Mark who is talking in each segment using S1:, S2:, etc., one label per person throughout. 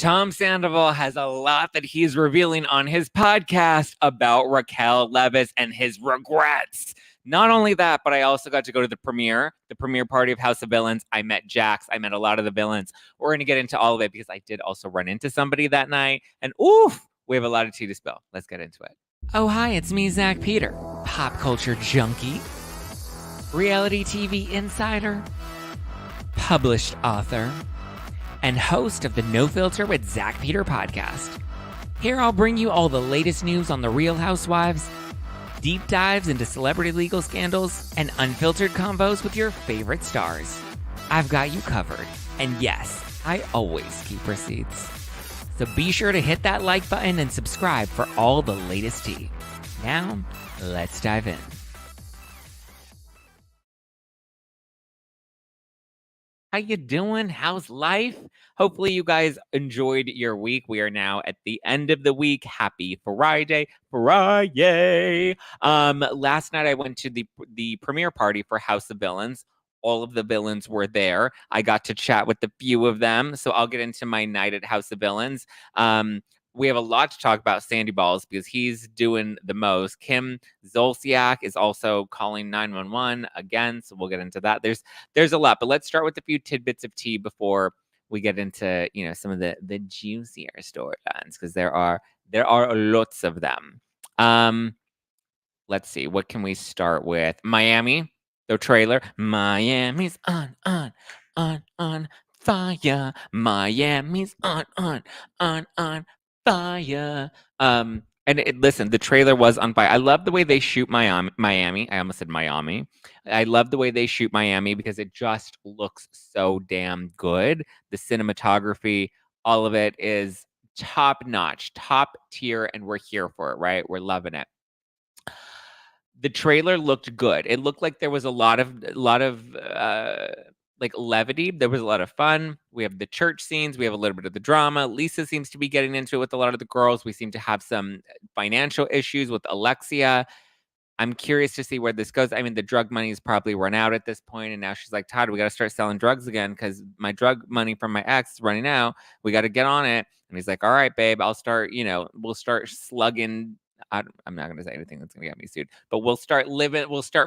S1: Tom Sandoval has a lot that he's revealing on his podcast about Raquel Leviss and his regrets. Not only that, but I also got to go to the premiere party of House of Villains. I met Jax. I met a lot of the villains. We're going to get into all of it because I did also run into somebody that night. And oof, we have a lot of tea to spill. Let's get into it. Oh, hi, it's me, Zack Peter, pop culture junkie, reality TV insider, published author, and host of the No Filter with Zack Peter podcast. Here I'll bring you all the latest news on the Real Housewives, deep dives into celebrity legal scandals, and unfiltered convos with your favorite stars. I've got you covered. And yes, I always keep receipts. So be sure to hit that like button and subscribe for all the latest tea. Now, let's dive in. How you doing? How's life? Hopefully you guys enjoyed your week. We are now at the end of the week. Happy Friday. Last night I went to the premiere party for House of Villains. All of the villains were there. I got to chat with a few of them. So I'll get into my night at House of Villains. We have a lot to talk about Sandoval because he's doing the most. Kim Zolciak is also calling 911 again. So we'll get into that. There's a lot, but let's start with a few tidbits of tea before we get into, some of the juicier storylines, because there are lots of them. Let's see. What can we start with? Miami. The trailer, Miami's on fire. Miami's on fire. Listen, the trailer was on fire. I love the way they shoot Miami. I almost said Miami. I love the way they shoot Miami because it just looks so damn good. The cinematography, all of it is top notch, top tier, and we're here for it, right? We're loving it. The trailer looked good. It looked like there was a lot of like levity. There was a lot of fun. We have the church scenes. We have a little bit of the drama. Lisa seems to be getting into it with a lot of the girls. We seem to have some financial issues with Alexia. I'm curious to see where this goes. I mean, the drug money is probably run out at this point, and now she's like, Todd, we got to start selling drugs again because my drug money from my ex is running out. We got to get on it. And he's like, all right, babe, I'll start, we'll start slugging. I'm not going to say anything that's going to get me sued, but we'll start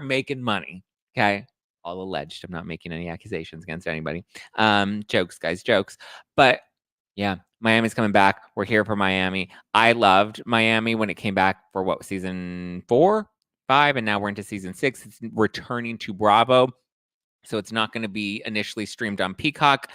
S1: making money. Okay. All alleged. I'm not making any accusations against anybody. Jokes, guys, jokes. But yeah, Miami's coming back. We're here for Miami. I loved Miami when it came back for season 4, 5, and now we're into season 6. It's returning to Bravo. So it's not going to be initially streamed on Peacock,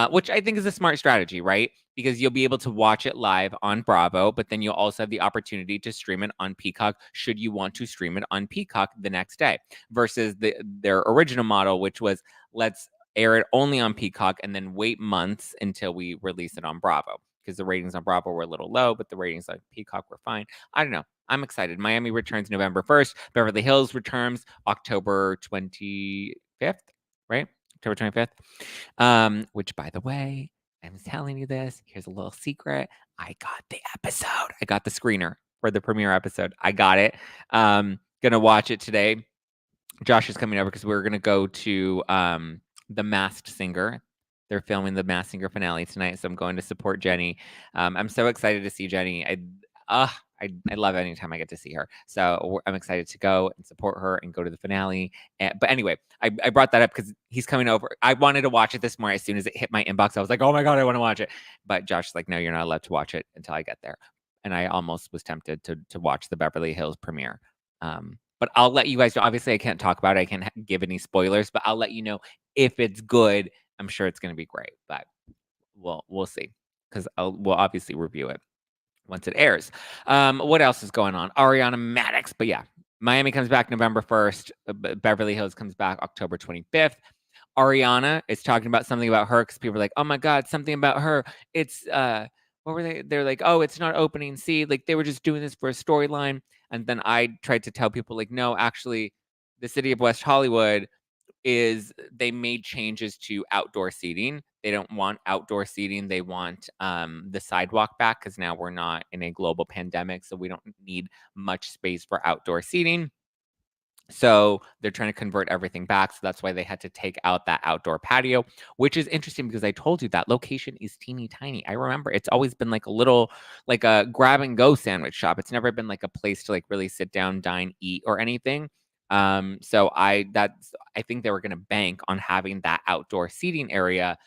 S1: which I think is a smart strategy, right? Because you'll be able to watch it live on Bravo, but then you'll also have the opportunity to stream it on Peacock should you want to stream it on Peacock the next day, versus their original model, which was let's air it only on Peacock and then wait months until we release it on Bravo, because the ratings on Bravo were a little low, but the ratings on Peacock were fine. I don't know. I'm excited. Miami returns November 1st. Beverly Hills returns October 25th. Right? October 25th. Which, by the way, I'm telling you this. Here's a little secret. I got the episode. I got the screener for the premiere episode. I got it. Gonna watch it today. Josh is coming over because we're gonna go to The Masked Singer. They're filming The Masked Singer finale tonight, so I'm going to support Jenny. I'm so excited to see Jenny. I love it anytime I get to see her. So I'm excited to go and support her and go to the finale. But anyway, I brought that up because he's coming over. I wanted to watch it this morning. As soon as it hit my inbox, I was like, oh my God, I want to watch it. But Josh's like, no, you're not allowed to watch it until I get there. And I almost was tempted to watch the Beverly Hills premiere. But I'll let you guys know. Obviously, I can't talk about it. I can't give any spoilers, but I'll let you know if it's good. I'm sure it's going to be great. But we'll see, because we'll obviously review it once it airs. What else is going on? Ariana Madix. But yeah, Miami comes back November 1st. Beverly Hills comes back October 25th. Ariana is talking about something about her because people are like, oh my God, something about her. It's, what were they? They're like, oh, it's not opening C. Like they were just doing this for a storyline. And then I tried to tell people like, no, actually, the city of West Hollywood they made changes to outdoor seating. They don't want outdoor seating. They want the sidewalk back because now we're not in a global pandemic, so we don't need much space for outdoor seating. So they're trying to convert everything back. So that's why they had to take out that outdoor patio, which is interesting because I told you that location is teeny tiny. I remember it's always been like a little, like a grab and go sandwich shop. It's never been like a place to like really sit down, dine, eat, or anything. I think they were going to bank on having that outdoor seating area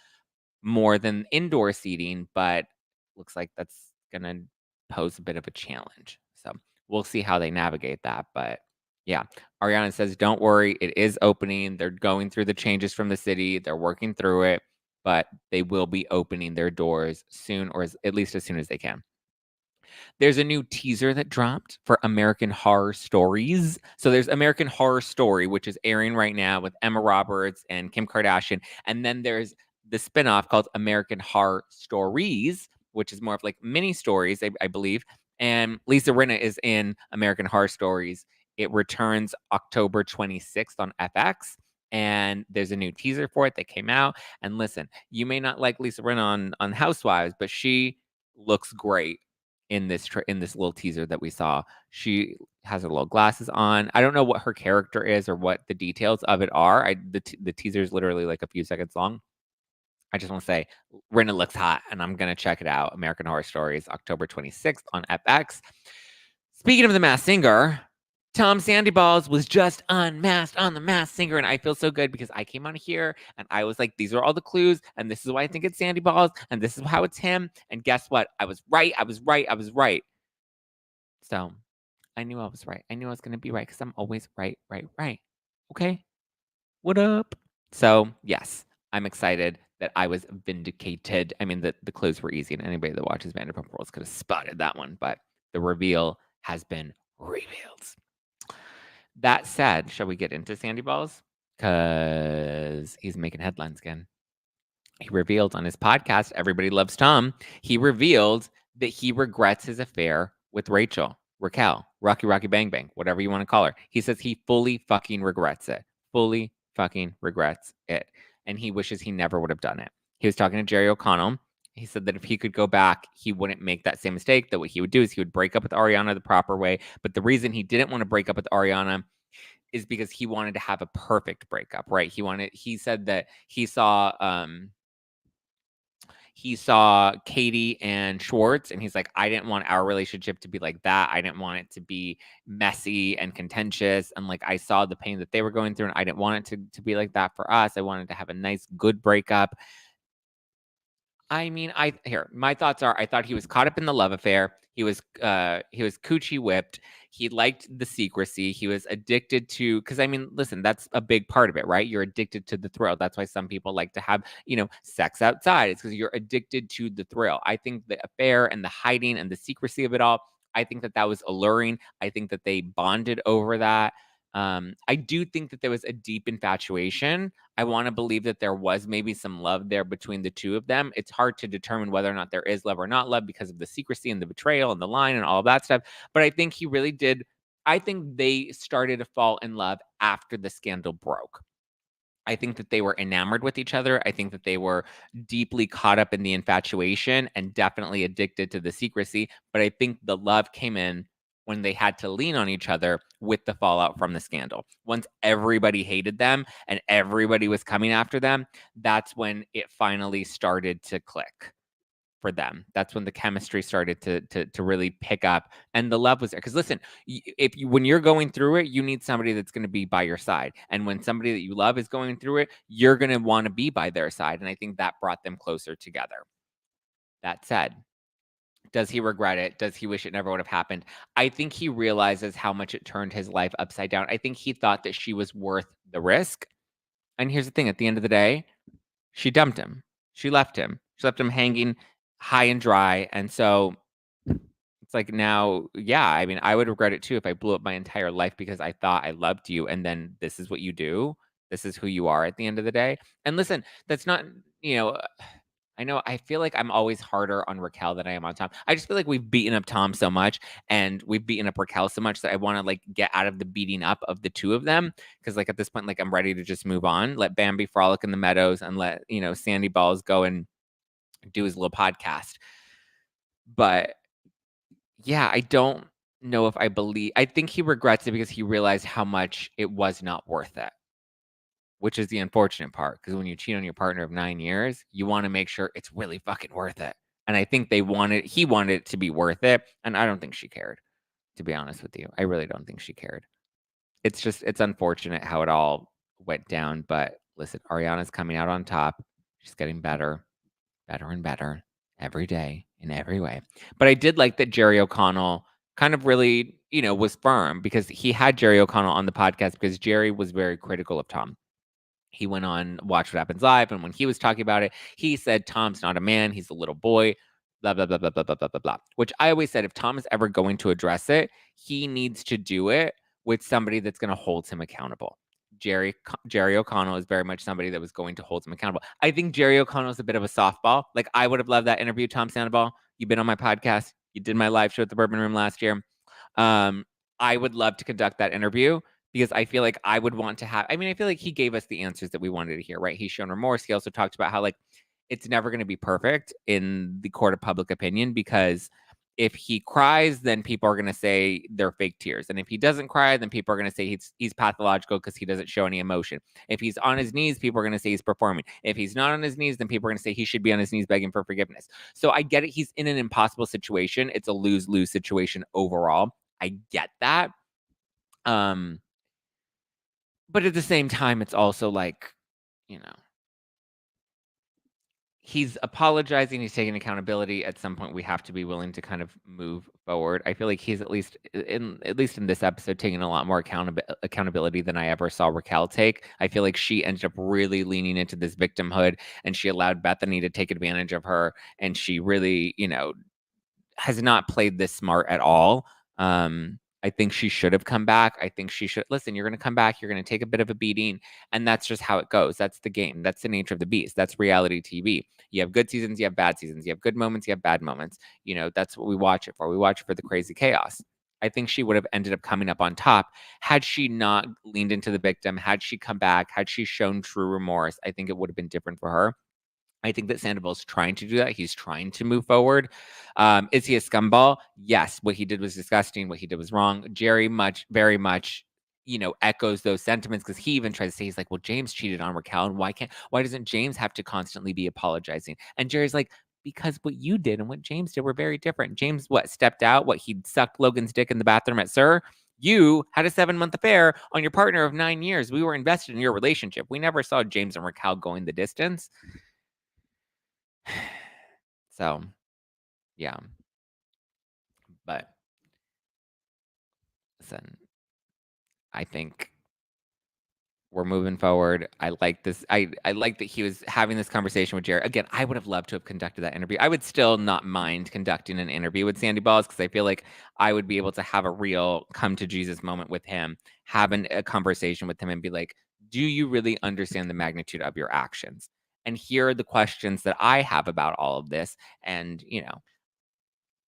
S1: more than indoor seating, but looks like that's going to pose a bit of a challenge. So we'll see how they navigate that. But yeah, Ariana says, don't worry, it is opening. They're going through the changes from the city, they're working through it, but they will be opening their doors soon, or at least as soon as they can. There's a new teaser that dropped for American Horror Stories. So there's American Horror Story, which is airing right now with Emma Roberts and Kim Kardashian. And then there's the spinoff called American Horror Stories, which is more of like mini stories, I believe. And Lisa Rinna is in American Horror Stories. It returns October 26th on FX. And there's a new teaser for it that came out. And listen, you may not like Lisa Rinna on Housewives, but she looks great in this little teaser that we saw. She has her little glasses on. I don't know what her character is or what the details of it are. The teaser is literally like a few seconds long. I just want to say, Rinna looks hot, and I'm gonna check it out. American Horror Stories, October 26th on FX. Speaking of The Masked Singer, Tom Sandoval was just unmasked on The Masked Singer, and I feel so good because I came on here and I was like, these are all the clues, and this is why I think it's Sandoval, and this is how it's him. And guess what? I was right. I was right. I was right. So I knew I was right. I knew I was going to be right because I'm always right, right, right. Okay. What up? So, yes, I'm excited that I was vindicated. I mean, the clues were easy, and anybody that watches Vanderpump Rules could have spotted that one, but the reveal has been revealed. That said, shall we get into Sandy Balls? Because he's making headlines again. He revealed on his podcast, Everybody Loves Tom, he revealed that he regrets his affair with Raquel, Rocky Bang Bang, whatever you want to call her. He says he fully fucking regrets it. Fully fucking regrets it. And he wishes he never would have done it. He was talking to Jerry O'Connell. He said that if he could go back, he wouldn't make that same mistake. That what he would do is he would break up with Ariana the proper way. But the reason he didn't want to break up with Ariana is because he wanted to have a perfect breakup, right? He said that he saw Katie and Schwartz, and he's like, I didn't want our relationship to be like that. I didn't want it to be messy and contentious. And like, I saw the pain that they were going through, and I didn't want it to be like that for us. I wanted to have a nice, good breakup. I mean, my thoughts are I thought he was caught up in the love affair. He was coochie whipped. He liked the secrecy. He was addicted to, because I mean, listen, that's a big part of it, right? You're addicted to the thrill. That's why some people like to have, sex outside. It's because you're addicted to the thrill. I think the affair and the hiding and the secrecy of it all, I think that was alluring. I think that they bonded over that. I do think that there was a deep infatuation. I want to believe that there was maybe some love there between the two of them. It's hard to determine whether or not there is love or not love because of the secrecy and the betrayal and the line and all of that stuff. But I think he really did. I think they started to fall in love after the scandal broke. I think that they were enamored with each other. I think that they were deeply caught up in the infatuation and definitely addicted to the secrecy. But I think the love came in when they had to lean on each other with the fallout from the scandal. Once everybody hated them and everybody was coming after them, that's when it finally started to click for them. That's when the chemistry started to really pick up and the love was there. Because listen, when you're going through it, you need somebody that's going to be by your side. And when somebody that you love is going through it, you're going to want to be by their side. And I think that brought them closer together. That said, does he regret it? Does he wish it never would have happened? I think he realizes how much it turned his life upside down. I think he thought that she was worth the risk. And here's the thing, at the end of the day, she dumped him. She left him. She left him hanging high and dry. And so it's like now, yeah, I mean, I would regret it too if I blew up my entire life because I thought I loved you and then this is what you do. This is who you are at the end of the day. And listen, that's not, I know I feel like I'm always harder on Raquel than I am on Tom. I just feel like we've beaten up Tom so much and we've beaten up Raquel so much that I want to like get out of the beating up of the two of them. Cause like at this point, like I'm ready to just move on, let Bambi frolic in the meadows and let, Sandy Balls go and do his little podcast. But yeah, I don't know if I think he regrets it because he realized how much it was not worth it, which is the unfortunate part. Because when you cheat on your partner of 9 years, you wanna make sure it's really fucking worth it, and I think he wanted it to be worth it, and I don't think she cared, to be honest with you. I really don't think she cared. It's unfortunate how it all went down, but listen, Ariana's coming out on top. She's getting better, better and better every day in every way. But I did like that Jerry O'Connell kind of really, was firm because he had Jerry O'Connell on the podcast because Jerry was very critical of Tom. He went on Watch What Happens Live, and when he was talking about it, he said, Tom's not a man, he's a little boy, blah, blah, blah, blah, blah, blah, blah, blah, blah. Which I always said, if Tom is ever going to address it, he needs to do it with somebody that's going to hold him accountable. Jerry O'Connell is very much somebody that was going to hold him accountable. I think Jerry O'Connell is a bit of a softball. Like, I would have loved that interview, Tom Sandoval. You've been on my podcast. You did my live show at the Bourbon Room last year. Um, I would love to conduct that interview because I feel like I would want to have. I mean, I feel like he gave us the answers that we wanted to hear, right? He's shown remorse. He also talked about how, like, it's never going to be perfect in the court of public opinion because if he cries, then people are going to say they're fake tears. And if he doesn't cry, then people are going to say he's pathological because he doesn't show any emotion. If he's on his knees, people are going to say he's performing. If he's not on his knees, then people are going to say he should be on his knees begging for forgiveness. So I get it. He's in an impossible situation. It's a lose-lose situation overall. I get that. But at the same time, it's also like, you know, he's apologizing, he's taking accountability. At some point, we have to be willing to kind of move forward. I feel like he's at least in this episode taking a lot more accountability than I ever saw Raquel take. I feel like she ended up really leaning into this victimhood, and she allowed Bethany to take advantage of her, and she really, has not played this smart at all. I think she should have come back. I think she should listen. You're going to come back. You're going to take a bit of a beating, and that's just how it goes. That's the game. That's the nature of the beast. That's reality TV. You have good seasons. You have bad seasons. You have good moments. You have bad moments. That's what we watch it for. We watch it for the crazy chaos. I think she would have ended up coming up on top had she not leaned into the victim. Had she come back. Had she shown true remorse. I think it would have been different for her. I think that Sandoval's trying to do that. He's trying to move forward. Is he a scumball? Yes. What he did was disgusting. What he did was wrong. Jerry very much, echoes those sentiments because he even tries to say, he's like, well, James cheated on Raquel. And why doesn't James have to constantly be apologizing? And Jerry's like, because what you did and what James did were very different. James, stepped out? He sucked Logan's dick in the bathroom at Sir? You had a 7-month affair on your partner of 9 years. We were invested in your relationship. We never saw James and Raquel going the distance. So, yeah. But listen, I think we're moving forward. I like this. I like that he was having this conversation with Jared. Again, I would have loved to have conducted that interview. I would still not mind conducting an interview with Sandy Balls because I feel like I would be able to have a real come to Jesus moment with him, having a conversation with him and be like, do you really understand the magnitude of your actions? And here are the questions that I have about all of this. And,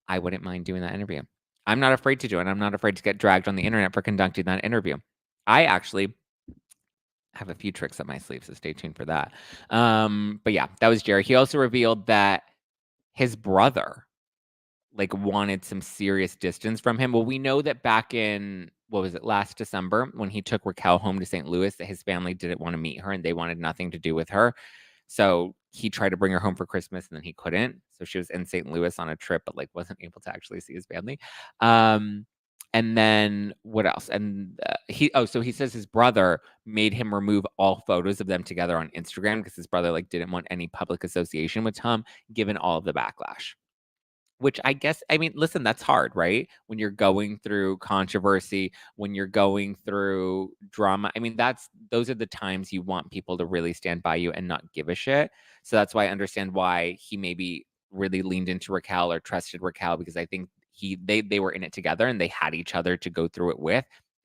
S1: I wouldn't mind doing that interview. I'm not afraid to do it. I'm not afraid to get dragged on the internet for conducting that interview. I actually have a few tricks up my sleeve, so stay tuned for that. But yeah, that was Jerry. He also revealed that his brother wanted some serious distance from him. Well, we know that back in what was it, last December, when he took Raquel home to St. Louis, that his family didn't want to meet her and they wanted nothing to do with her. So he tried to bring her home for Christmas and then he couldn't. So she was in St. Louis on a trip, but wasn't able to actually see his family. And then what else? And so he says his brother made him remove all photos of them together on Instagram because his brother didn't want any public association with Tom, given all of the backlash. Which I guess, I mean, listen, that's hard, right? When you're going through controversy, when you're going through drama. I mean, those are the times you want people to really stand by you and not give a shit. So that's why I understand why he maybe really leaned into Raquel or trusted Raquel because I think they were in it together and they had each other to go through it with.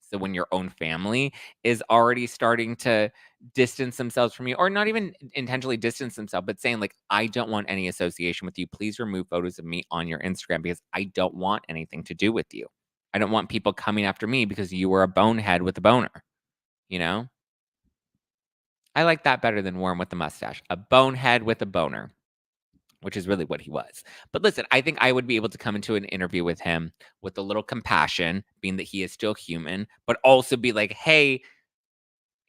S1: So when your own family is already starting to distance themselves from you, or not even intentionally distance themselves, but saying I don't want any association with you. Please remove photos of me on your Instagram because I don't want anything to do with you. I don't want people coming after me because you were a bonehead with a boner. You know, I like that better than Warm with the mustache. A bonehead with a boner. which is really what he was. But listen, I think I would be able to come into an interview with him with a little compassion, being that he is still human, but also be like, hey,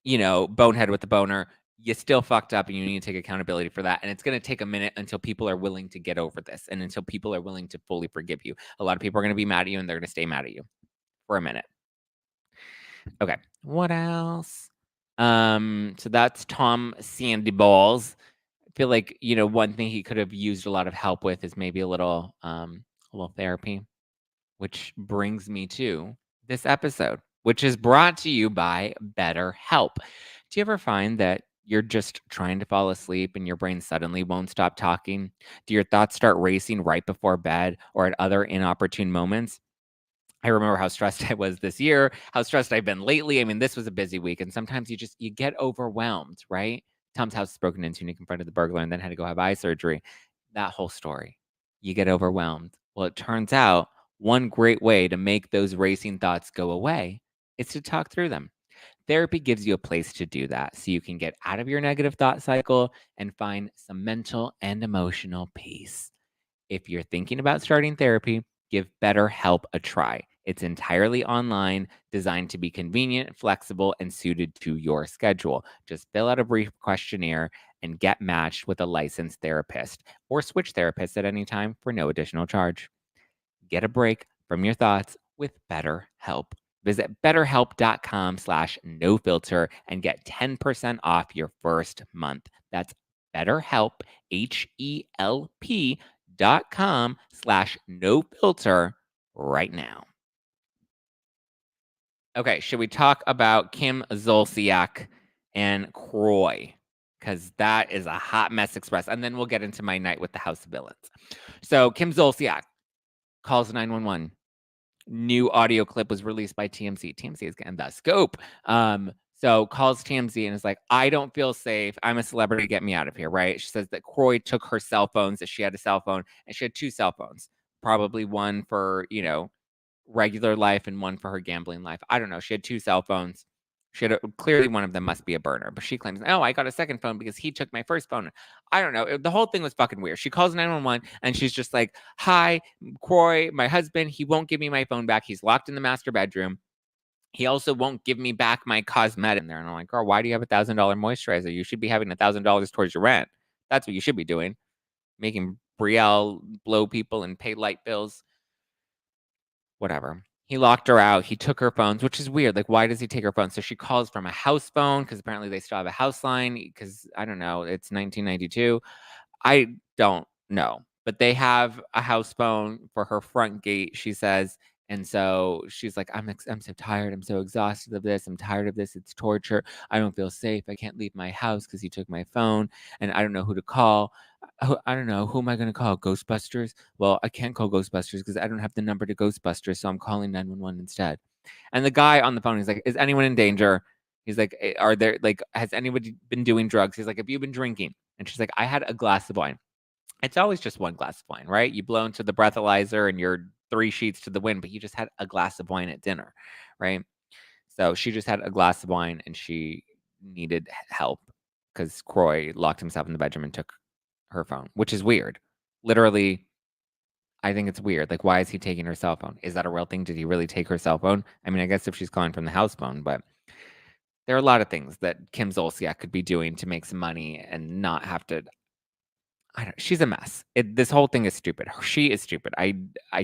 S1: bonehead with the boner, you still fucked up and you need to take accountability for that. And it's going to take a minute until people are willing to get over this and until people are willing to fully forgive you. A lot of people are going to be mad at you and they're going to stay mad at you for a minute. Okay. What else? So that's Tom Sandoval's. I feel like, one thing he could have used a lot of help with is maybe a little therapy, which brings me to this episode, which is brought to you by BetterHelp. Do you ever find that you're just trying to fall asleep and your brain suddenly won't stop talking? Do your thoughts start racing right before bed or at other inopportune moments? I remember how stressed I was this year, how stressed I've been lately. I mean, this was a busy week, and sometimes you get overwhelmed, right? Tom's house was broken into, and he confronted the burglar and then had to go have eye surgery. That whole story. You get overwhelmed. Well, it turns out one great way to make those racing thoughts go away is to talk through them. Therapy gives you a place to do that so you can get out of your negative thought cycle and find some mental and emotional peace. If you're thinking about starting therapy, give BetterHelp a try. It's entirely online, designed to be convenient, flexible, and suited to your schedule. Just fill out a brief questionnaire and get matched with a licensed therapist or switch therapists at any time for no additional charge. Get a break from your thoughts with BetterHelp. Visit betterhelp.com/nofilter and get 10% off your first month. That's BetterHelp, HELP.com/nofilter right now. Okay, should we talk about Kim Zolciak and Kroy? Because that is a hot mess express. And then we'll get into my night with the House of Villains. So Kim Zolciak calls 911. New audio clip was released by TMZ. TMZ is getting the scoop. So calls TMZ and is like, I don't feel safe. I'm a celebrity. Get me out of here, right? She says that Kroy took her cell phones, that she had a cell phone, and she had two cell phones. Probably one for, regular life and one for her gambling life. I don't know. She had two cell phones. Clearly one of them must be a burner, but she claims, oh, I got a second phone because he took my first phone. I don't know. The whole thing was fucking weird. She calls 911 and she's just like, hi, Kroy, my husband, he won't give me my phone back. He's locked in the master bedroom. He also won't give me back my cosmetic in there. And I'm like, girl, why do you have $1,000 moisturizer? You should be having $1,000 towards your rent. That's what you should be doing. Making Brielle blow people and pay light bills. Whatever. He locked her out. He took her phones, which is weird. Like, why does he take her phone? So she calls from a house phone because apparently they still have a house line because I don't know. It's 1992. I don't know, but they have a house phone for her front gate, she says. And so she's like, I'm so tired. I'm so exhausted of this. I'm tired of this. It's torture. I don't feel safe. I can't leave my house because he took my phone and I don't know who to call. I don't know. Who am I going to call? Ghostbusters? Well, I can't call Ghostbusters because I don't have the number to Ghostbusters. So I'm calling 911 instead. And the guy on the phone, he's like, is anyone in danger? He's like, has anybody been doing drugs? He's like, have you been drinking? And she's like, I had a glass of wine. It's always just one glass of wine, right? You blow into the breathalyzer and you're 3 sheets to the wind, but you just had a glass of wine at dinner, right? So she just had a glass of wine and she needed help because Kroy locked himself in the bedroom and took her phone, which is weird. Literally, I think it's weird. Like, why is he taking her cell phone? Is that a real thing? Did he really take her cell phone? I mean, I guess if she's calling from the house phone, but there are a lot of things that Kim Zolciak could be doing to make some money and not have to. She's a mess. This whole thing is stupid. She is stupid. I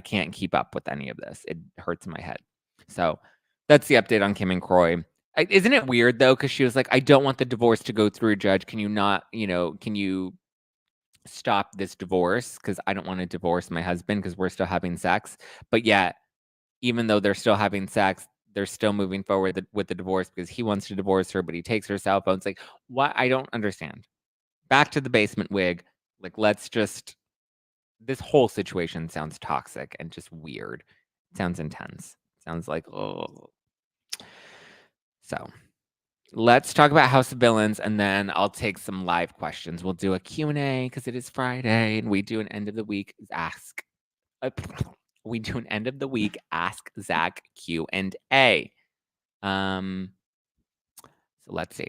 S1: can't keep up with any of this. It hurts my head. So that's the update on Kim and Kroy. Isn't it weird though? Because she was like, I don't want the divorce to go through a judge. Can you not, can you stop this divorce? Because I don't want to divorce my husband because we're still having sex. But yet, even though they're still having sex, they're still moving forward with the divorce because he wants to divorce her, but he takes her cell phone. It's like, what? I don't understand. Back to the basement wig. Like, this whole situation sounds toxic and just weird. Sounds intense. Sounds like, oh. So let's talk about House of Villains and then I'll take some live questions. We'll do a Q&A because it is Friday and we do an end of the week ask. We do an end of the week ask Zack Q&A. So let's see.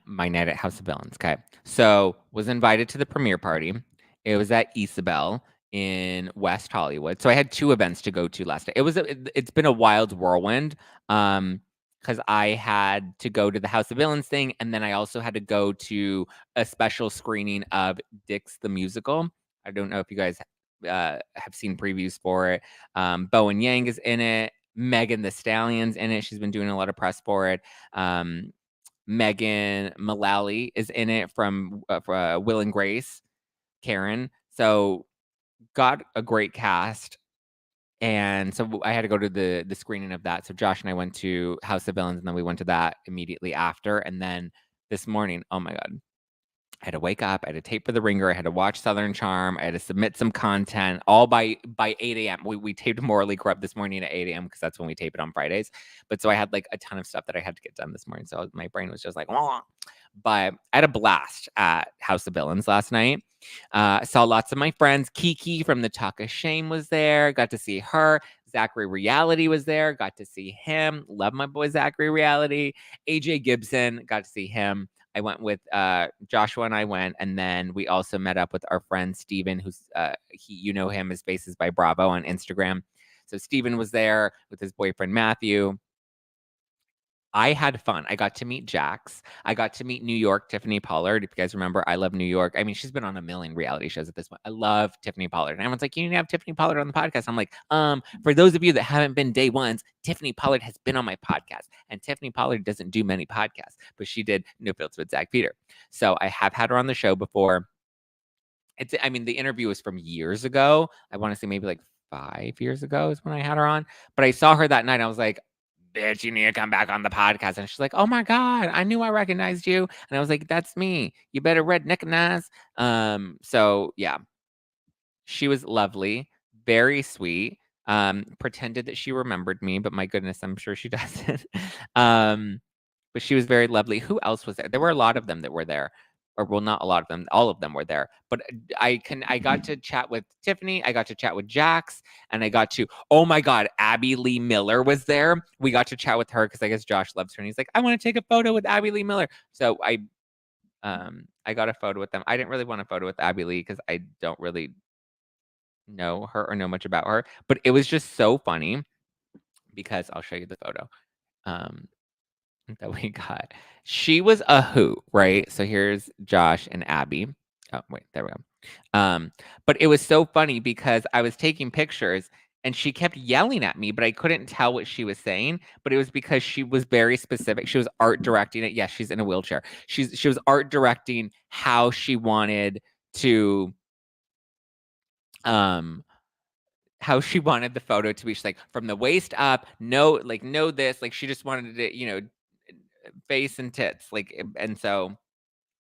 S1: My night at House of Villains. Okay. So was invited to the premiere party. It was at Isabel in West Hollywood. So I had 2 events to go to last night. It's been a wild whirlwind. Because I had to go to the House of Villains thing, and then I also had to go to a special screening of Dix the Musical. I don't know if you guys have seen previews for it. Bowen Yang is in it. Megan the Stallion's in it. She's been doing a lot of press for it. Megan Mullally is in it from Will and Grace, Karen. So got a great cast. And so I had to go to the screening of that. So Josh and I went to House of Villains, and then we went to that immediately after. And then this morning, oh my God, I had to wake up. I had to tape for The Ringer. I had to watch Southern Charm. I had to submit some content all by 8 a.m. We taped Morally Corrupt this morning at 8 a.m. because that's when we tape it on Fridays. But so I had like a ton of stuff that I had to get done this morning. So my brain was just like, wah. But I had a blast at House of Villains last night. Saw lots of my friends. Kiki from the Talk of Shame was there. Got to see her. Zachary Reality was there. Got to see him. Love my boy Zachary Reality. AJ Gibson. Got to see him. I went with Joshua and I went, and then we also met up with our friend Steven, who's you know him as Faces by Bravo on Instagram. So Steven was there with his boyfriend Matthew. I had fun. I got to meet Jax. I got to meet New York Tiffany Pollard. If you guys remember, I love New York. I mean, she's been on a million reality shows at this point. I love Tiffany Pollard. And everyone's like, you need to have Tiffany Pollard on the podcast. I'm like, for those of you that haven't been day ones, Tiffany Pollard has been on my podcast. And Tiffany Pollard doesn't do many podcasts, but she did No Filter with Zack Peter. So I have had her on the show before. I mean, the interview was from years ago. I want to say maybe like 5 years ago is when I had her on. But I saw her that night. I was like, bitch, you need to come back on the podcast. And she's like, oh my God, I knew I recognized you. And I was like, that's me. You better recognize. So yeah, she was lovely, very sweet. Pretended that she remembered me, but my goodness, I'm sure she doesn't. But she was very lovely. Who else was there? There were a lot of them that were there. Or well, not a lot of them. All of them were there. But I got to chat with Tiffany. I got to chat with Jax, and I got to. Oh my God, Abby Lee Miller was there. We got to chat with her because I guess Josh loves her, and he's like, I want to take a photo with Abby Lee Miller. So I got a photo with them. I didn't really want a photo with Abby Lee because I don't really know her or know much about her. But it was just so funny because I'll show you the photo. That we got. She was a hoot, right? So here's Josh and Abby. Oh, wait, there we go. But it was so funny because I was taking pictures and she kept yelling at me, but I couldn't tell what she was saying. But it was because she was very specific. She was art directing it. Yes, she's in a wheelchair. She was art directing how she wanted to how she wanted the photo to be. She's like, from the waist up, no this. Like she just wanted it, face and tits, and so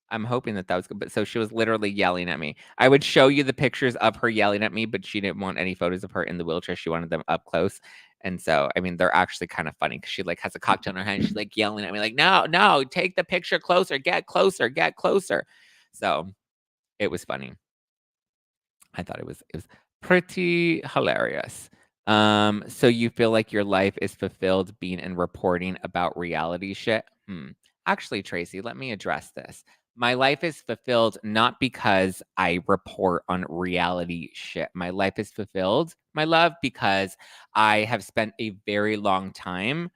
S1: I'm hoping that was good. But so she was literally yelling at me. I would show you the pictures of her yelling at me, but she didn't want any photos of her in the wheelchair. She wanted them up close. And so, I mean, they're actually kind of funny because she has a cocktail in her hand. She's like yelling at me, like, no, take the picture closer, get closer, get closer. So it was funny. I thought it was pretty hilarious. So you feel like your life is fulfilled being in reporting about reality shit? Actually, Tracy, let me address this. My life is fulfilled not because I report on reality shit. My life is fulfilled, my love, because I have spent a very long time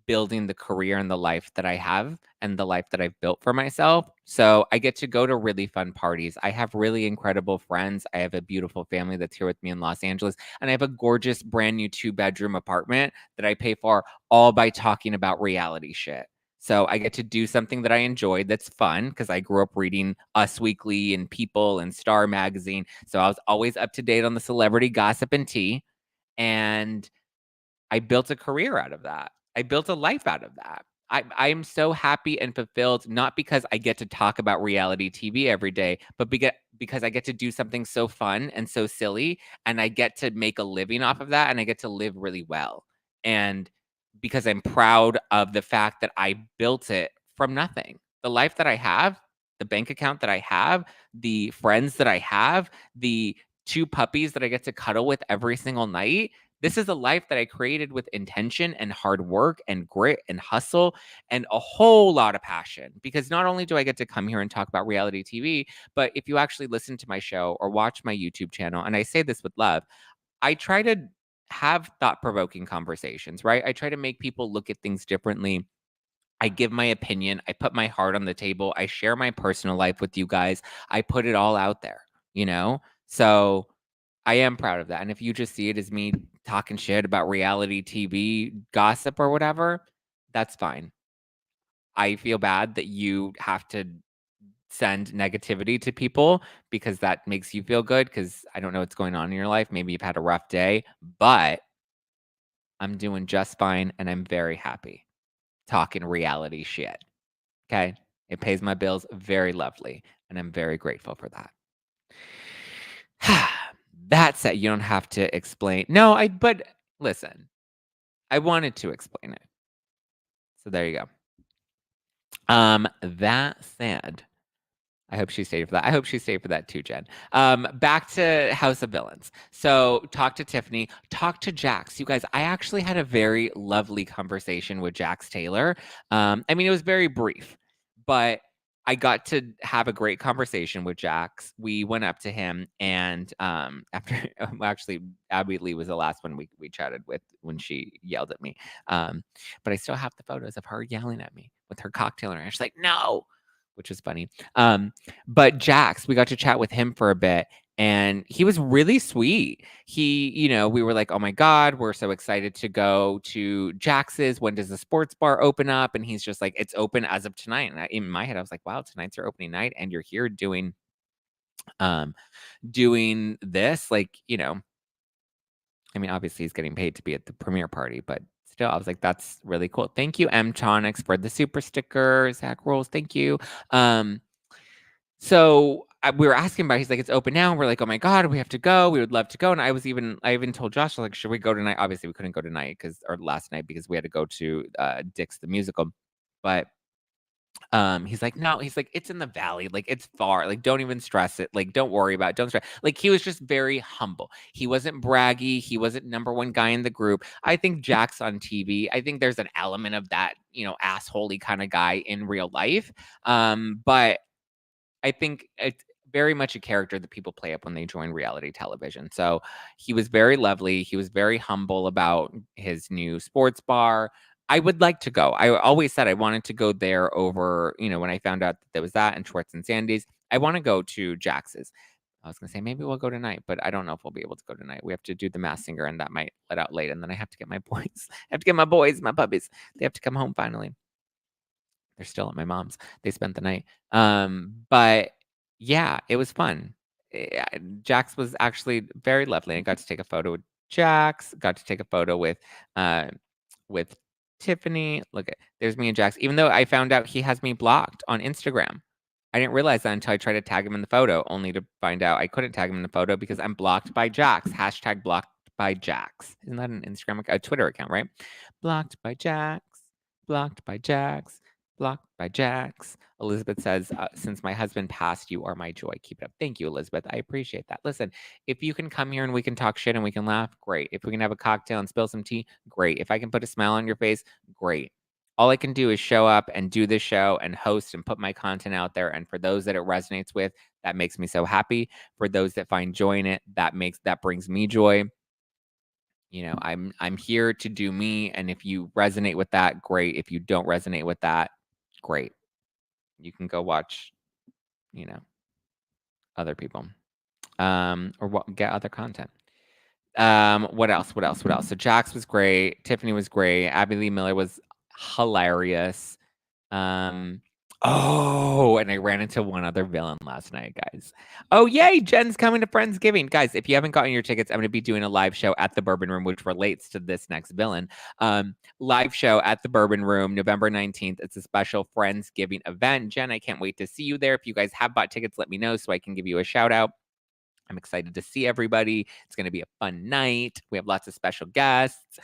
S1: building the career and the life that I have and the life that I've built for myself. So I get to go to really fun parties. I have really incredible friends. I have a beautiful family that's here with me in Los Angeles. And I have a gorgeous brand new 2-bedroom apartment that I pay for all by talking about reality shit. So I get to do something that I enjoy that's fun because I grew up reading Us Weekly and People and Star Magazine. So I was always up to date on the celebrity gossip and tea. And I built a career out of that. I built a life out of that. I am so happy and fulfilled, not because I get to talk about reality TV every day, but because I get to do something so fun and so silly, and I get to make a living off of that, and I get to live really well. And because I'm proud of the fact that I built it from nothing. The life that I have, the bank account that I have, the friends that I have, the 2 puppies that I get to cuddle with every single night, This is a life that I created with intention and hard work and grit and hustle and a whole lot of passion. Because not only do I get to come here and talk about reality TV, but if you actually listen to my show or watch my YouTube channel, and I say this with love, I try to have thought-provoking conversations, right? I try to make people look at things differently. I give my opinion. I put my heart on the table. I share my personal life with you guys. I put it all out there, you know? So I am proud of that. And if you just see it as me talking shit about reality TV gossip or whatever, that's fine. I feel bad that you have to send negativity to people because that makes you feel good because I don't know what's going on in your life. Maybe you've had a rough day, but I'm doing just fine and I'm very happy talking reality shit. Okay? It pays my bills very lovely, and I'm very grateful for that. That said, you don't have to explain. No, but listen, I wanted to explain it. So there you go. That said, I hope she stayed for that. I hope she stayed for that too, Jen. Back to House of Villains. So talk to Tiffany, talk to Jax. You guys, I actually had a very lovely conversation with Jax Taylor. I mean, it was very brief, but I got to have a great conversation with Jax. We went up to him and after actually Abby Lee was the last one we chatted with when she yelled at me. But I still have the photos of her yelling at me with her cocktail in her hand. She's like, no, which was funny. But Jax, we got to chat with him for a bit and he was really sweet. We were like, oh my God, we're so excited to go to Jax's. When does the sports bar open up? And he's just like, it's open as of tonight. And in my head, I was like, wow, tonight's your opening night and you're here um, doing this. I mean, obviously he's getting paid to be at the premiere party, but still, I was like, that's really cool. Thank you, M Tonics, for the super sticker. Zach Rolls, thank you. We were asking about. He's like, it's open now. We're like, oh my God, we have to go. We would love to go. And I even told Josh, like, should we go tonight? Obviously, we couldn't go tonight or last night because we had to go to Dick's the musical. But he's like, no, he's like, it's in the valley, like it's far, like don't even stress it, like don't worry about it, don't stress. Like he was just very humble. He wasn't braggy. He wasn't number one guy in the group. I think Jack's on TV. I think there's an element of that, assholey kind of guy in real life. But I think it's very much a character that people play up when they join reality television. So he was very lovely. He was very humble about his new sports bar. I would like to go. I always said I wanted to go there over, when I found out that there was that and Schwartz and Sandy's. I want to go to Jax's. I was going to say maybe we'll go tonight, but I don't know if we'll be able to go tonight. We have to do the Masked Singer and that might let out late. And then I have to get my boys. I have to get my boys, my puppies. They have to come home finally. They're still at my mom's. They spent the night. But yeah, it was fun. Jax was actually very lovely. I got to take a photo with Jax. Got to take a photo with Tiffany. Look at there's me and Jax. Even though I found out he has me blocked on Instagram. I didn't realize that until I tried to tag him in the photo, only to find out I couldn't tag him in the photo because I'm blocked by Jax. Hashtag blocked by Jax. Isn't that an Instagram, a Twitter account, right? Blocked by Jax. Blocked by Jax. Blocked by Jax. Elizabeth says, since my husband passed, you are my joy. Keep it up. Thank you, Elizabeth. I appreciate that. Listen, if you can come here and we can talk shit and we can laugh, great. If we can have a cocktail and spill some tea, great. If I can put a smile on your face, great. All I can do is show up and do this show and host and put my content out there. And for those that it resonates with, that makes me so happy. For those that find joy in it, that brings me joy. I'm here to do me. And if you resonate with that, great. If you don't resonate with that, great. You can go watch, other people, get other content. What else? So Jax was great. Tiffany was great. Abby Lee Miller was hilarious. And I ran into one other villain last night, guys. Oh, yay! Jen's coming to Friendsgiving. Guys, if you haven't gotten your tickets, I'm going to be doing a live show at the Bourbon Room, which relates to this next villain. Live show at the Bourbon Room, November 19th. It's a special Friendsgiving event. Jen, I can't wait to see you there. If you guys have bought tickets, let me know so I can give you a shout out. I'm excited to see everybody. It's going to be a fun night. We have lots of special guests.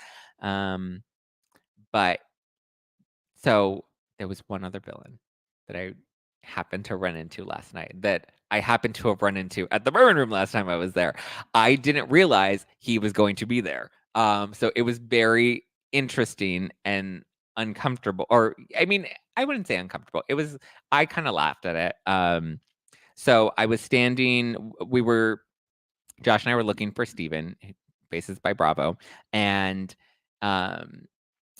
S1: So there was one other villain that I happened to run into last night that I happened to have run into at the Bourbon Room last time I was there. I didn't realize he was going to be there. So it was very interesting and uncomfortable, or I mean, I wouldn't say uncomfortable. It was I kind of laughed at it. So I was standing. We were Josh and I were looking for Steven, Faces by Bravo, and um,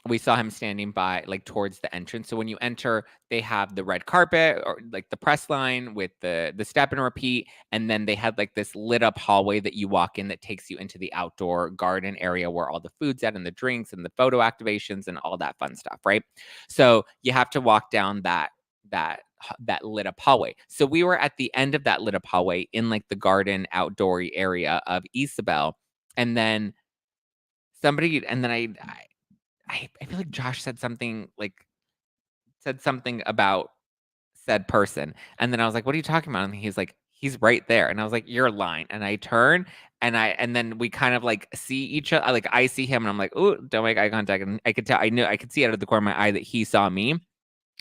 S1: we saw him standing by, like, towards the entrance. So when you enter, they have the red carpet or like the press line with the step and repeat, and then they had like this lit up hallway that you walk in that takes you into the outdoor garden area where all the food's at and the drinks and the photo activations and all that fun stuff, right? So you have to walk down that lit up hallway. So we were at the end of that lit up hallway in like the garden outdoory area of Isabel, and then I feel like Josh said something about said person, and then I was like, "What are you talking about?" And he's like, "He's right there," and I was like, "You're lying." And I turn, and then we kind of like see each other. Like I see him, and I'm like, "Ooh, don't make eye contact." And I could see out of the corner of my eye that he saw me,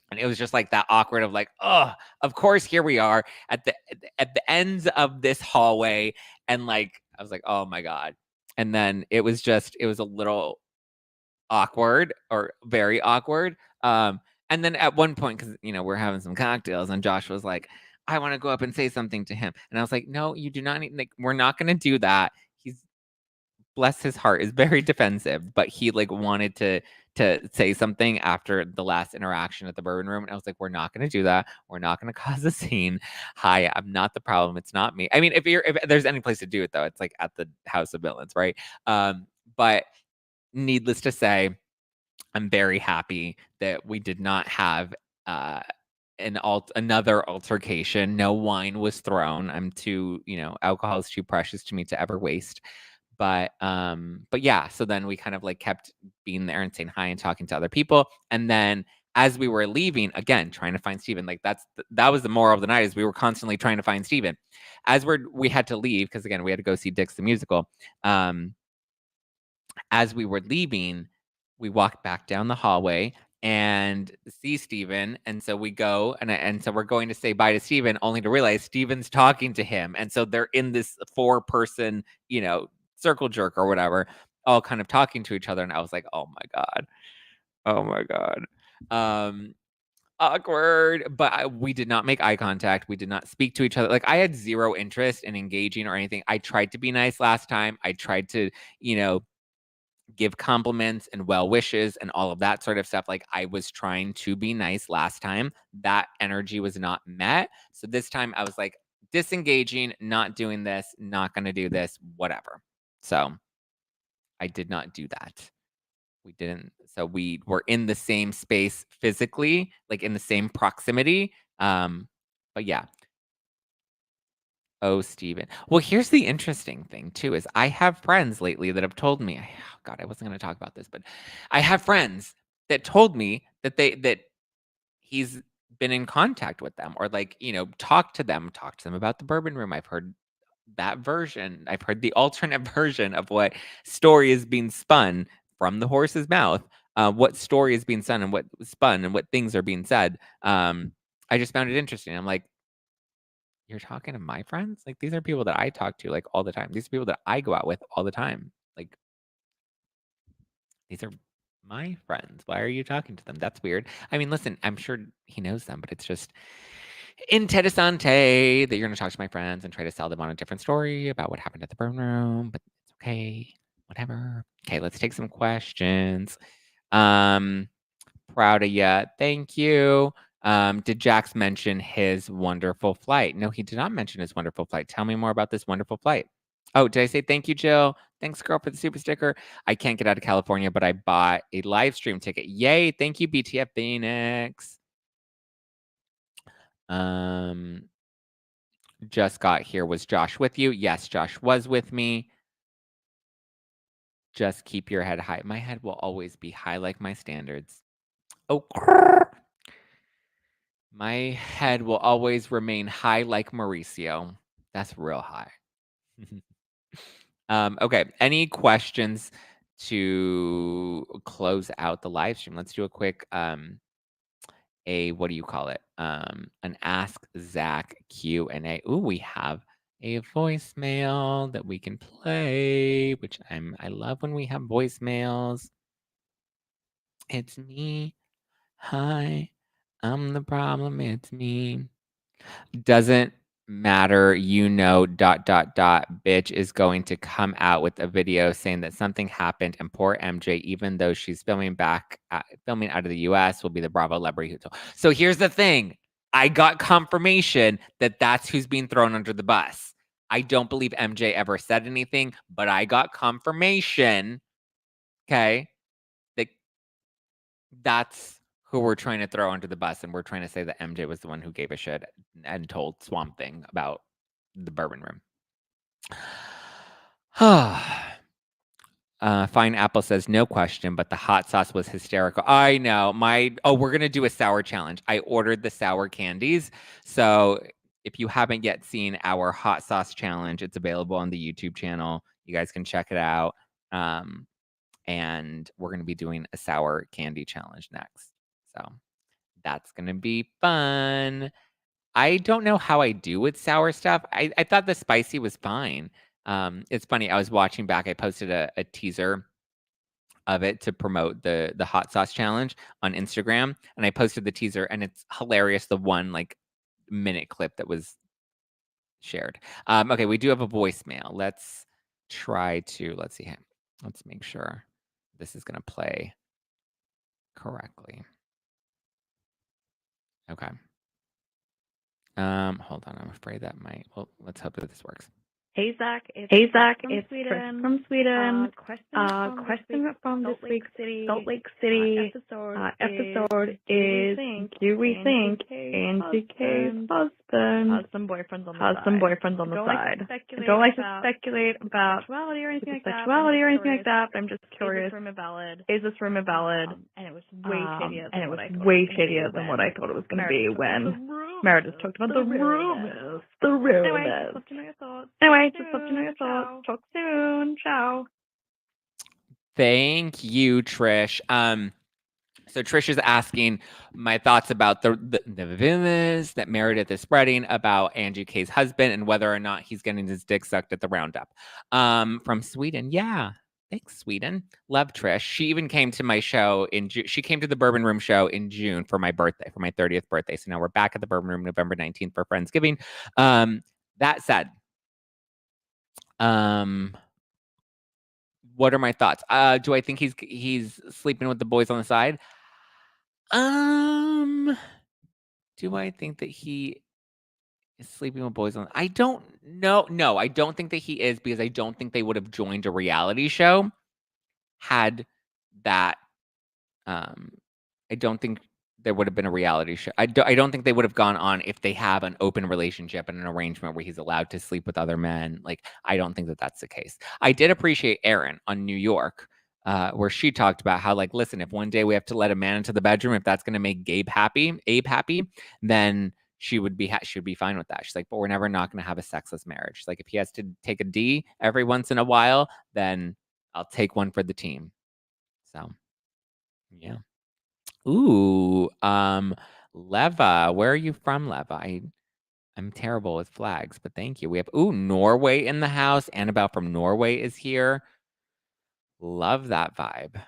S1: and it was just like that awkward of like, "Oh, of course, here we are at the ends of this hallway," and like I was like, "Oh my god." And then it was a little awkward, or very awkward. And then at one point, because we're having some cocktails, and Josh was like, "I want to go up and say something to him," and I was like, "No, you do not need. Like, we're not going to do that." He's Bless his heart, is very defensive, but he like wanted to say something after the last interaction at the bourbon room, and I was like, "We're not going to do that. We're not going to cause a scene. Hi, I'm not the problem. It's not me. I mean, if there's any place to do it though, it's like at the House of Villains, right? But needless to say, I'm very happy that we did not have uh another altercation. No wine was thrown. I'm too, alcohol is too precious to me to ever waste. But yeah, so then we kind of like kept being there and saying hi and talking to other people. And then as we were leaving, again, trying to find Steven, like that was the moral of the night, is we were constantly trying to find Steven. We had to leave because again, we had to go see Dick's the musical. Um, as we were leaving, we walked back down the hallway and see Steven. And so we go and so we're going to say bye to Steven, only to realize Steven's talking to him. And so they're in this four-person, circle jerk or whatever, all kind of talking to each other. And I was like, oh my God. Oh my God. Um, Awkward, but we did not make eye contact. We did not speak to each other. Like I had zero interest in engaging or anything. I tried to be nice last time. I tried to, you know, give compliments and well wishes and all of that sort of stuff. Like I was trying to be nice last time. That energy was not met. So this time I was like disengaging, not doing this, not going to do this, whatever. So I did not do that. We didn't. So we were in the same space physically, like in the same proximity. But yeah. Oh, Steven. Well, here's the interesting thing too, is I have friends lately that have told me, oh God, I wasn't going to talk about this, but I have friends that told me that he's been in contact with them, or like, talk to them about the bourbon room. I've heard that version. I've heard the alternate version of what story is being spun from the horse's mouth. What story is being spun and what spun and what things are being said. I just found it interesting. I'm like, you're talking to my friends? Like, these are people that I talk to, like, all the time. These are people that I go out with all the time. Like, these are my friends. Why are you talking to them? That's weird. I mean, listen, I'm sure he knows them, but it's just interessante that you're gonna talk to my friends and try to sell them on a different story about what happened at the burn room, but it's okay. Whatever. Okay, let's take some questions. Um, Proud of ya. Thank you. Did Jax mention his wonderful flight? No, he did not mention his wonderful flight. Tell me more about this wonderful flight. Oh, did I say thank you, Jill? Thanks, girl, for the super sticker. I can't get out of California, but I bought a live stream ticket. Yay. Thank you, BTF Phoenix. Um, just got here. Was Josh with you? Yes, Josh was with me. Just keep your head high. My head will always be high like my standards. Oh, my head will always remain high like Mauricio. That's real high. Okay. Any questions to close out the live stream? Let's do a quick what do you call it? An Ask Zach Q&A. Ooh, we have a voicemail that we can play, which I love when we have voicemails. It's me. Hi, I'm the problem. It's me. Doesn't matter, bitch is going to come out with a video saying that something happened and poor MJ, even though she's filming out of the US, will be the Bravo celebrity. So here's the thing. I got confirmation that that's who's being thrown under the bus. I don't believe MJ ever said anything, but I got confirmation, okay, that that's who we're trying to throw under the bus, and we're trying to say that MJ was the one who gave a shit and told Swamp Thing about the bourbon room. Fine Apple says, no question, but the hot sauce was hysterical. I know. We're going to do a sour challenge. I ordered the sour candies. So if you haven't yet seen our hot sauce challenge, it's available on the YouTube channel. You guys can check it out. And we're going to be doing a sour candy challenge next. So that's going to be fun. I don't know how I do with sour stuff. I thought the spicy was fine. It's funny. I was watching back. I posted a teaser of it to promote the hot sauce challenge on Instagram, and I posted the teaser, and it's hilarious. The one minute clip that was shared. Okay, we do have a voicemail. Let's see. Let's make sure this is gonna play correctly. Okay. Hold on. I'm afraid that might. Well, let's hope that this works.
S2: Hey, Zack. It's Chris from Sweden. Question from this week's Salt Lake City episode is, do we think NGK's husband has some boyfriends on the side? I don't like to speculate about sexuality or anything like that, but I'm just curious, is this rumor valid? And it was way shadier than what I thought it was going to be when Meredith talked about the rumors. Anyway, just love to know your thoughts. Talk soon. Ciao.
S1: Thank you, Trish. So Trish is asking my thoughts about the rumors that Meredith is spreading about Angie K's husband and whether or not he's getting his dick sucked at the roundup. From Sweden. Yeah. Thanks, Sweden. Love Trish. She even came to my show in June. She came to the Bourbon Room show in June for my birthday, for my 30th birthday. So now we're back at the Bourbon Room November 19th for Friendsgiving. That said, what are my thoughts? Do I think he's sleeping with the boys on the side? Do I think that he is sleeping with boys on? I don't know. No, I don't think that he is, because I don't think they would have joined a reality show had that. I don't think there would have been a reality show. I don't think they would have gone on if they have an open relationship and an arrangement where he's allowed to sleep with other men. Like, I don't think that that's the case. I did appreciate Erin on New York, where she talked about how, like, listen, if one day we have to let a man into the bedroom, if that's going to make Abe happy, then she would be fine with that. She's like, but we're never not going to have a sexless marriage. She's like, if he has to take a D every once in a while, then I'll take one for the team. So, yeah. Ooh, Leva. Where are you from, Leva? I'm terrible with flags, but thank you. We have Norway in the house. Annabelle from Norway is here. Love that vibe.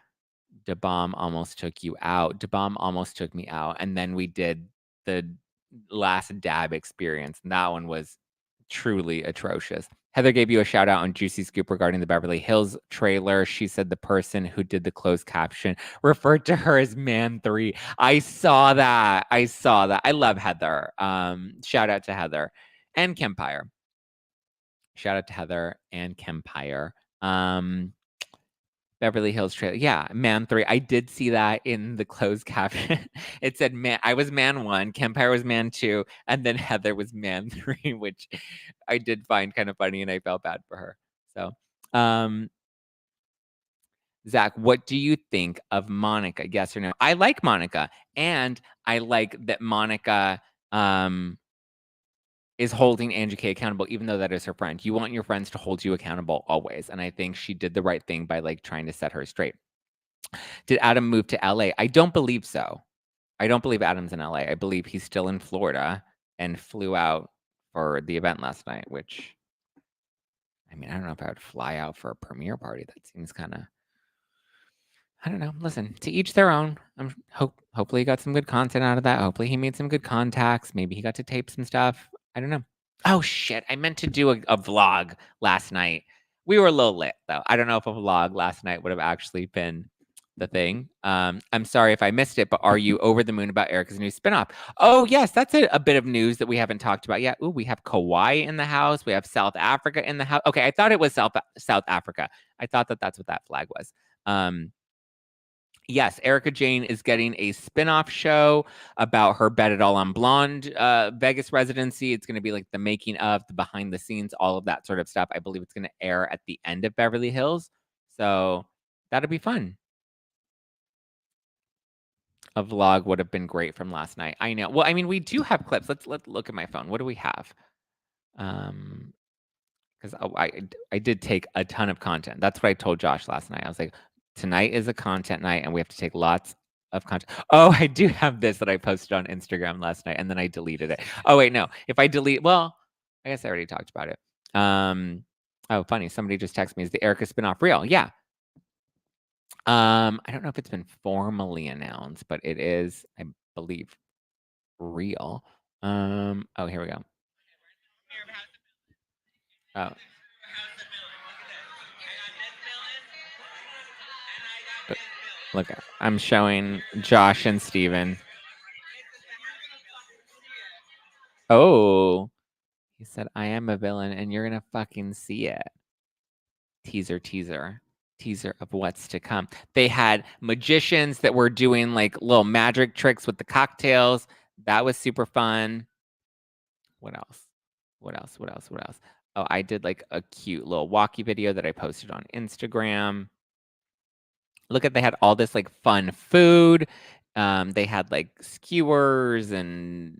S1: DeBomb almost took you out. DeBomb almost took me out. And then we did the last dab experience. And that one was truly atrocious. Heather gave you a shout out on Juicy Scoop regarding the Beverly Hills trailer. She said the person who did the closed caption referred to her as Man 3. I saw that. I love Heather. Shout out to Heather and Kempire. Shout out to Heather and Kempire. Beverly Hills trailer. Yeah, Man 3. I did see that in the closed caption. It said I was Man 1, Kempire was Man 2, and then Heather was Man 3, which I did find kind of funny, and I felt bad for her. So, Zach, what do you think of Monica? Yes or no? I like Monica, and I like that Monica is holding Angie K accountable, even though that is her friend. You want your friends to hold you accountable always. And I think she did the right thing by trying to set her straight. Did Adam move to LA? I don't believe so. I don't believe Adam's in LA. I believe he's still in Florida and flew out for the event last night, which I mean, I don't know if I would fly out for a premiere party. That seems kind of, I don't know. Listen, to each their own. Hopefully he got some good content out of that. Hopefully he made some good contacts. Maybe he got to tape some stuff. I don't know. Oh shit! I meant to do a vlog last night. We were a little lit though. I don't know if a vlog last night would have actually been the thing. I'm sorry if I missed it, but are you over the moon about Erica's new spinoff? Oh yes, that's a bit of news that we haven't talked about yet. Ooh, we have Kauai in the house. We have South Africa in the house. Okay, I thought it was South Africa. I thought that's what that flag was. Yes, Erica Jane is getting a spin-off show about her Bet It All on Blonde Vegas residency. It's going to be like the making of, the behind the scenes, all of that sort of stuff. I believe it's going to air at the end of Beverly Hills. So that'll be fun. A vlog would have been great from last night. I know. Well, I mean, we do have clips. Let's look at my phone. What do we have? Because I did take a ton of content. That's what I told Josh last night. I was like, tonight is a content night, and we have to take lots of content. Oh, I do have this that I posted on Instagram last night, and then I deleted it. Oh wait, no. If I delete, well, I guess I already talked about it. Oh, funny. Somebody just texted me. Is the Erica spinoff real? Yeah. I don't know if it's been formally announced, but it is, I believe, real. Oh, here we go. Oh. Look, I'm showing Josh and Steven. Oh, he said, I am a villain, and you're gonna fucking see it. Teaser of what's to come. They had magicians that were doing like little magic tricks with the cocktails. That was super fun. What else? Oh, I did like a cute little walkie video that I posted on Instagram. Look at, they had all this like fun food. They had like skewers and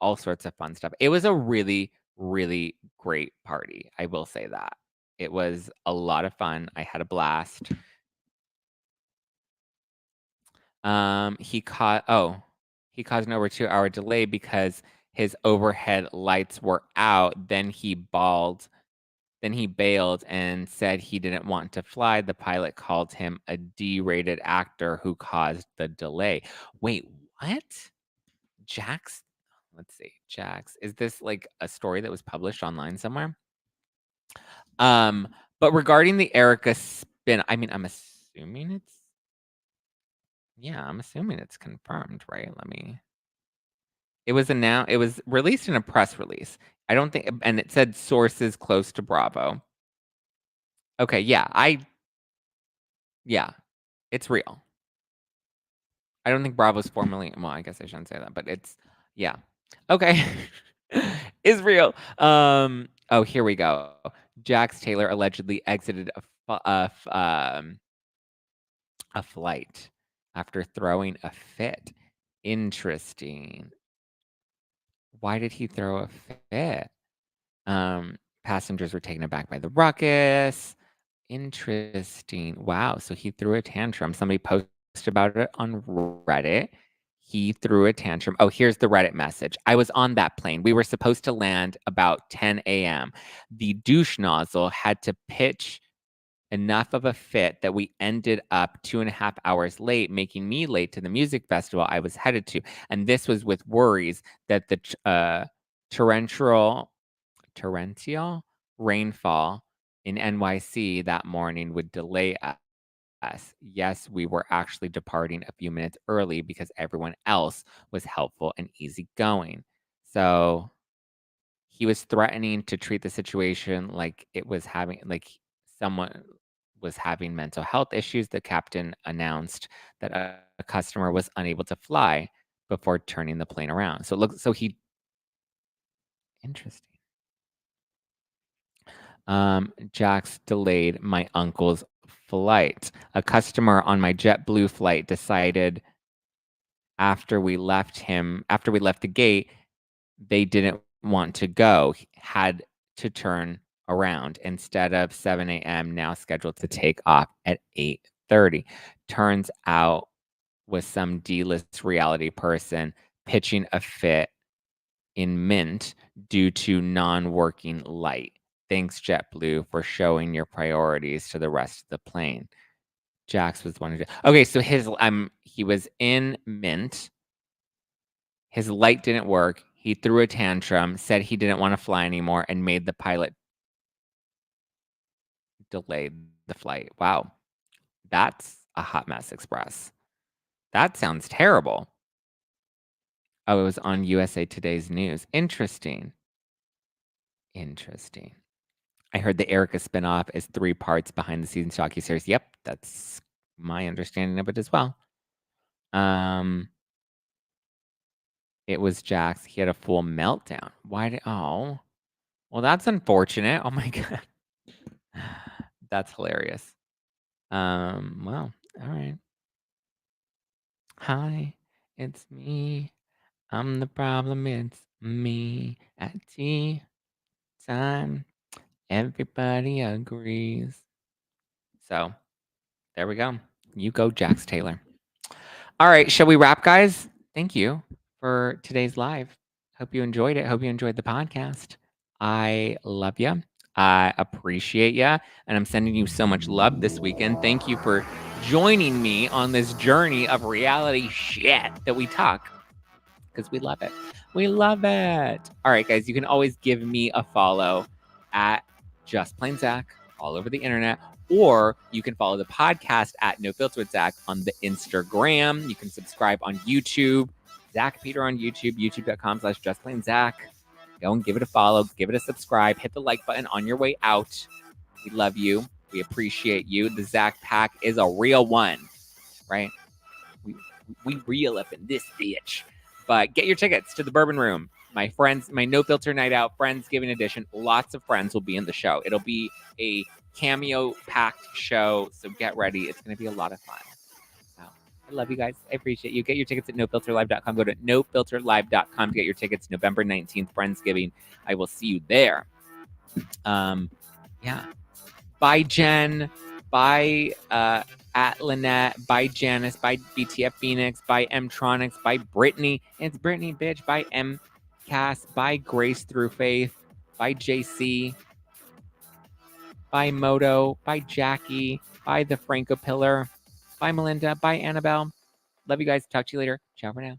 S1: all sorts of fun stuff. It was a really, really great party. I will say that. It was a lot of fun. I had a blast. He caused an over 2-hour delay because his overhead lights were out. Then he bailed and said he didn't want to fly. The pilot called him a D-rated actor who caused the delay. Wait, what? Jax? Let's see. Jax. Is this like a story that was published online somewhere? But regarding the Erica spin, I mean, I'm assuming it's confirmed, right? It was released in a press release. I don't think, and it said sources close to Bravo. Okay, yeah, it's real. I don't think Bravo's formally, well, I guess I shouldn't say that, but it's, yeah. Okay. It's real. Oh, here we go. Jax Taylor allegedly exited a flight after throwing a fit. Interesting. Why did he throw a fit? Passengers were taken aback by the ruckus. Interesting. Wow. So he threw a tantrum. Somebody posted about it on Reddit. He threw a tantrum. Oh, here's the Reddit message. I was on that plane. We were supposed to land about 10 a.m. The douche nozzle had to pitch enough of a fit that we ended up 2.5 hours late, making me late to the music festival I was headed to. And this was with worries that the torrential rainfall in NYC that morning would delay us. Yes, we were actually departing a few minutes early because everyone else was helpful and easygoing. So he was threatening to treat the situation like someone was having mental health issues. The captain announced that a customer was unable to fly before turning the plane around. Interesting. Jax delayed my uncle's flight. A customer on my JetBlue flight decided after we left the gate, they didn't want to go, had to turn around instead of 7 a.m. now scheduled to take off at 8:30. Turns out was some D-list reality person pitching a fit in Mint due to non-working light. Thanks, JetBlue, for showing your priorities to the rest of the plane. Jax was one of okay, so he was in Mint. His light didn't work. He threw a tantrum, said he didn't want to fly anymore, and made the pilot delay the flight. Wow. That's a hot mess express. That sounds terrible. Oh, it was on USA Today's news. Interesting. I heard the Erica spinoff is 3 parts behind the scenes docuseries. Yep, that's my understanding of it as well. It was Jax. He had a full meltdown. Oh, well, that's unfortunate. Oh my God. That's hilarious. Well, all right. Hi, it's me. I'm the problem. It's me at tea time. Everybody agrees. So there we go. You go, Jax Taylor. All right, shall we wrap, guys? Thank you for today's live. Hope you enjoyed it. Hope you enjoyed the podcast. I love you. I appreciate you. And I'm sending you so much love this weekend. Thank you for joining me on this journey of reality shit that we talk, because we love it. We love it. All right, guys, you can always give me a follow at Just Plain Zack all over the internet, or you can follow the podcast at No Filter with Zack on the Instagram. You can subscribe on YouTube, Zack Peter on YouTube, youtube.com/justplainzack. Go and give it a follow, give it a subscribe, hit the like button on your way out. We love you. We appreciate you. The Zack Pack is a real one, right? We reel up in this bitch. But get your tickets to the Bourbon Room. My friends, my No Filter Night Out Friendsgiving edition. Lots of friends will be in the show. It'll be a cameo-packed show, so get ready. It's going to be a lot of fun. So I love you guys. I appreciate you. Get your tickets at nofilterlive.com. Go to nofilterlive.com to get your tickets. November 19th, Friendsgiving. I will see you there. Yeah. Bye, Jen. Bye, at Lynette. Bye, Janice. Bye, BTF Phoenix. Bye, Mtronics. Bye, Brittany. It's Brittany, bitch. Bye, M Cass. Bye, Grace Through Faith. Bye, JC. Bye, Moto. Bye, Jackie. Bye, the Franco Pillar. Bye, Melinda. Bye, Annabelle. Love you guys. Talk to you later. Ciao for now.